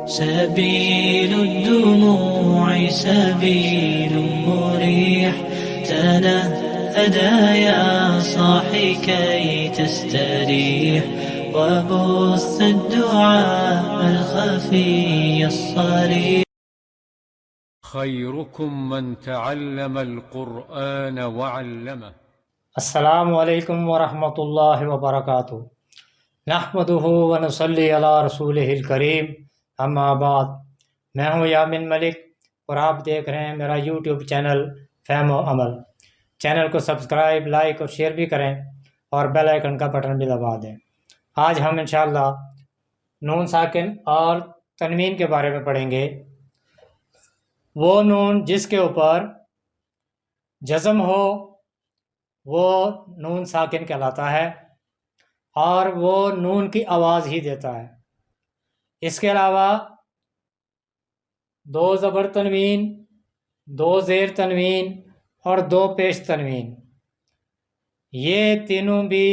سبيل الدموع سبيل مريح، تنهدى يا صاحي كي تستريح، وبث الدعاء الخفي الصريح. خيركم من تعلم القرآن وعلمه. السلام علیکم ورحمۃ اللہ وبرکاتہ. نحمدہ ونصلی علی رسولہ الکریم، اما بعد. میں ہوں یامن ملک اور آپ دیکھ رہے ہیں میرا یوٹیوب چینل فہم و عمل. چینل کو سبسکرائب، لائک اور شیئر بھی کریں اور بیل آئیکن کا بٹن بھی دبا دیں. آج ہم انشاءاللہ نون ساکن اور تنوین کے بارے میں پڑھیں گے. وہ نون جس کے اوپر جزم ہو وہ نون ساکن کہلاتا ہے اور وہ نون کی آواز ہی دیتا ہے. اس کے علاوہ دو زبر تنوین، دو زیر تنوین اور دو پیش تنوین، یہ تینوں بھی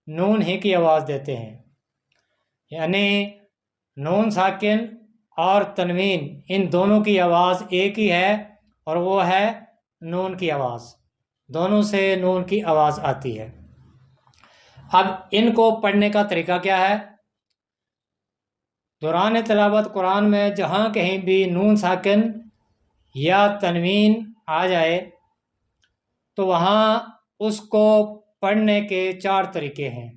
نون ہی کی آواز دیتے ہیں. یعنی نون ساکن اور تنوین ان دونوں کی آواز ایک ہی ہے اور وہ ہے نون کی آواز. دونوں سے نون کی آواز آتی ہے. اب ان کو پڑھنے کا طریقہ کیا ہے؟ دوران تلاوت قرآن میں جہاں کہیں بھی نون ساکن یا تنوین آ جائے تو وہاں اس کو پڑھنے کے 4 طریقے ہیں.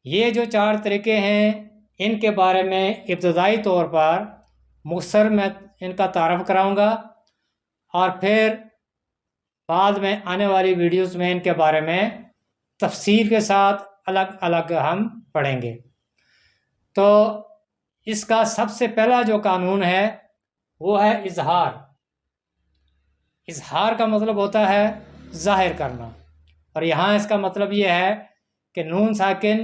یہ جو 4 طریقے ہیں ان کے بارے میں ابتدائی طور پر مختصر میں ان کا تعارف کراؤں گا اور پھر بعد میں آنے والی ویڈیوز میں ان کے بارے میں تفصیل کے ساتھ الگ الگ ہم پڑھیں گے. تو اس کا سب سے پہلا جو قانون ہے وہ ہے اظہار. اظہار کا مطلب ہوتا ہے ظاہر کرنا، اور یہاں اس کا مطلب یہ ہے کہ نون ساکن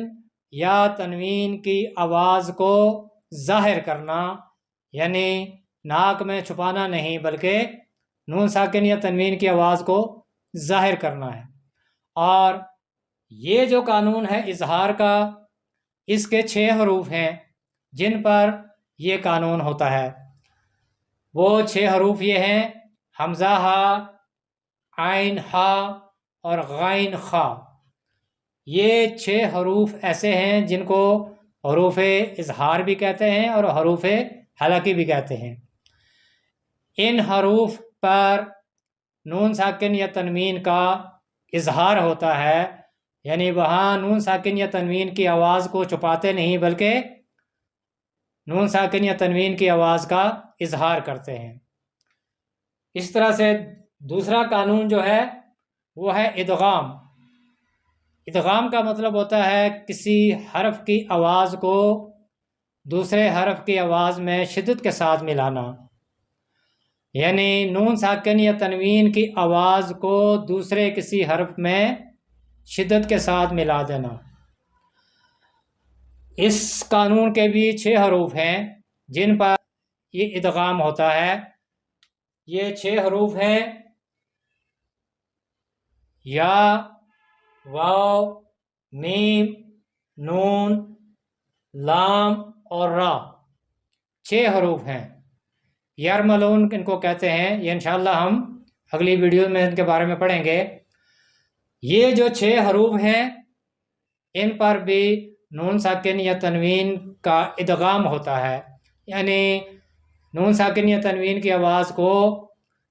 یا تنوین کی آواز کو ظاہر کرنا، یعنی ناک میں چھپانا نہیں بلکہ نون ساکن یا تنوین کی آواز کو ظاہر کرنا ہے. اور یہ جو قانون ہے اظہار کا، اس کے 6 حروف ہیں جن پر یہ قانون ہوتا ہے. وہ 6 حروف یہ ہیں: حمزہ ہا، عین ہا اور غین خا. یہ 6 حروف ایسے ہیں جن کو حروف اظہار بھی کہتے ہیں اور حروف حلقی بھی کہتے ہیں. ان حروف پر نون ساکن یا تنوین کا اظہار ہوتا ہے، یعنی وہاں نون ساکن یا تنوین کی آواز کو چھپاتے نہیں بلکہ نون ساکن یا تنوین کی آواز کا اظہار کرتے ہیں. اس طرح سے دوسرا قانون جو ہے وہ ہے ادغام. ادغام کا مطلب ہوتا ہے کسی حرف کی آواز کو دوسرے حرف کی آواز میں شدت کے ساتھ ملانا، یعنی نون ساکن یا تنوین کی آواز کو دوسرے کسی حرف میں شدت کے ساتھ ملا دینا. اس قانون کے بھی 6 حروف ہیں جن پر یہ ادغام ہوتا ہے. یہ 6 حروف ہیں: یا، واو، میم، نون، لام اور را. 6 حروف ہیں. یرملون ان کو کہتے ہیں. یہ انشاءاللہ ہم اگلی ویڈیو میں ان کے بارے میں پڑھیں گے. یہ جو 6 حروف ہیں ان پر بھی نون ساکن یا تنوین کا ادغام ہوتا ہے، یعنی نون ساکن یا تنوین کی آواز کو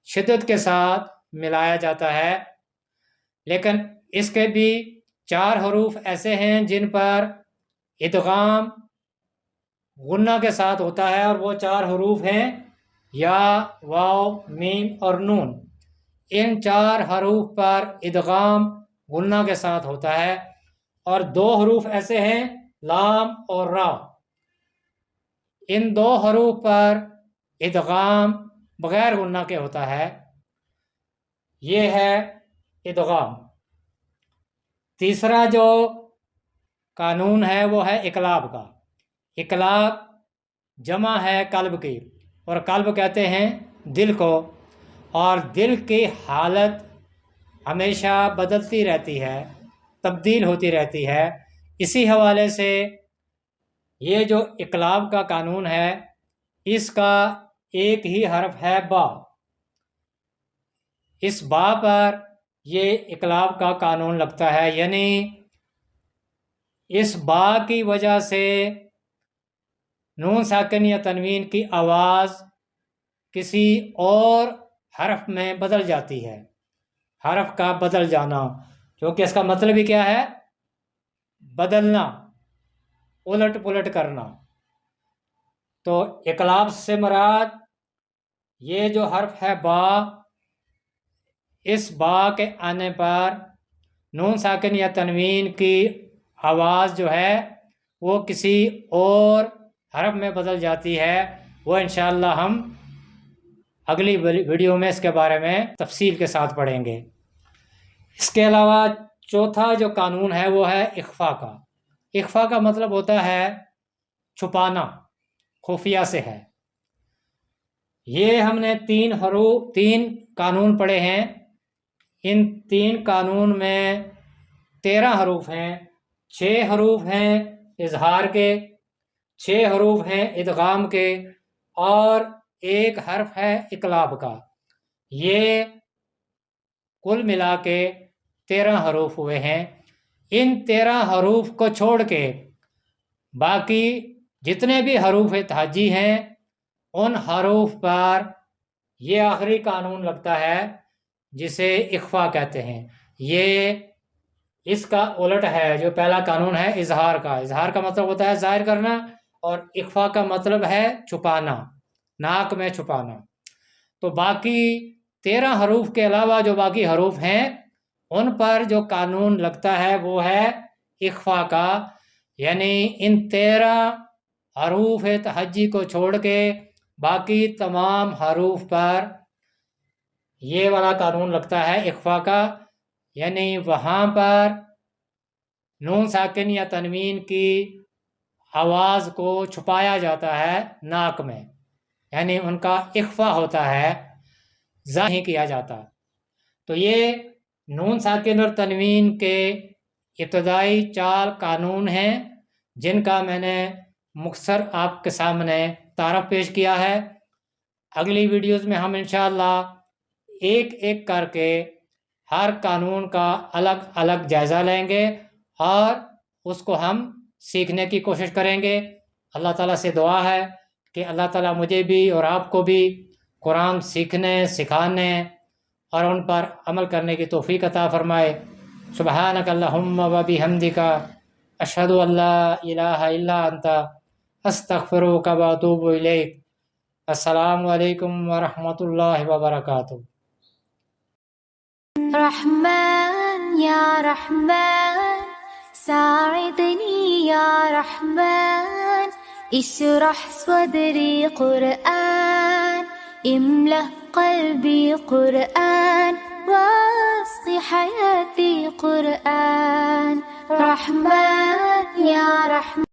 شدت کے ساتھ ملایا جاتا ہے. لیکن اس کے بھی 4 حروف ایسے ہیں جن پر ادغام غنہ کے ساتھ ہوتا ہے، اور وہ 4 حروف ہیں یا، واو، میم اور نون. ان 4 حروف پر ادغام غنہ کے ساتھ ہوتا ہے. اور 2 حروف ایسے ہیں لام اور را. ان 2 حروف پر ادغام بغیر غنہ کے ہوتا ہے. یہ ہے ادغام. تیسرا جو قانون ہے وہ ہے اقلاب کا. اقلاب جمع ہے قلب کی، اور قلب کہتے ہیں دل کو، اور دل کی حالت ہمیشہ بدلتی رہتی ہے، تبدیل ہوتی رہتی ہے. اسی حوالے سے یہ جو اقلاب کا قانون ہے اس کا ایک ہی حرف ہے با، اس با پر یہ اقلاب کا قانون لگتا ہے، یعنی اس با کی وجہ سے نون ساکن یا تنوین کی آواز کسی اور حرف میں بدل جاتی ہے، حرف کا بدل جانا، کیونکہ اس کا مطلب ہی کیا ہے؟ بدلنا، الٹ پلٹ کرنا۔ تو اقلاب سے مراد یہ جو حرف ہے با، اس با کے آنے پر نون ساکن یا تنوین کی آواز جو ہے وہ کسی اور حرف میں بدل جاتی ہے۔ وہ انشاءاللہ ہم اگلی ویڈیو میں اس کے بارے میں تفصیل کے ساتھ پڑھیں گے۔ اس کے علاوہ چوتھا جو قانون ہے وہ ہے اخفا کا۔ اخفا کا مطلب ہوتا ہے چھپانا، خفیہ سے ہے۔ یہ ہم نے تین قانون پڑھے ہیں۔ ان 3 قانون میں 13 حروف ہیں، 6 حروف ہیں اظہار کے، 6 حروف ہیں ادغام کے، اور 1 حرف ہے اقلاب کا۔ یہ کل ملا کے 13 حروف ہوئے ہیں۔ ان 13 حروف کو چھوڑ کے باقی جتنے بھی حروف تہجی ہیں ان حروف پر یہ آخری قانون لگتا ہے جسے اخفا کہتے ہیں۔ یہ اس کا الٹ ہے، جو پہلا قانون ہے اظہار کا۔ اظہار کا مطلب ہوتا ہے ظاہر کرنا، اور اخفا کا مطلب ہے چھپانا، ناک میں چھپانا۔ تو باقی 13 حروف کے علاوہ جو باقی حروف ہیں ان پر جو قانون لگتا ہے وہ ہے اخفا کا، یعنی ان 13 حروف تہجی کو چھوڑ کے باقی تمام حروف پر یہ والا قانون لگتا ہے اخفا کا، یعنی وہاں پر نون ساکن یا تنوین کی آواز کو چھپایا جاتا ہے ناک میں، یعنی ان کا اخفا ہوتا ہے، ظاہر نہیں کیا جاتا۔ تو یہ نون ساکن اور تنوین کے ابتدائی 4 قانون ہیں جن کا میں نے مختصر آپ کے سامنے تعارف پیش کیا ہے۔ اگلی ویڈیوز میں ہم انشاءاللہ ایک ایک کر کے ہر قانون کا الگ الگ جائزہ لیں گے اور اس کو ہم سیکھنے کی کوشش کریں گے۔ اللہ تعالیٰ سے دعا ہے کہ اللہ تعالیٰ مجھے بھی اور آپ کو بھی قرآن سیکھنے، سکھانے اور ان پر عمل کرنے کی توفیق عطا فرمائے۔ سبحانک اللہم و بحمدک، اشہد ان لا الہ الا انت، استغفرک و اتوب الیک۔ السلام علیکم ورحمۃ اللہ وبرکاتہ۔ رحمن یا رحمن ساعدنی یا رحمن، اشرح صدری قرآن، املأ قلبی قرآن، واسق حیاتی قرآن۔ رحمن یا رحمن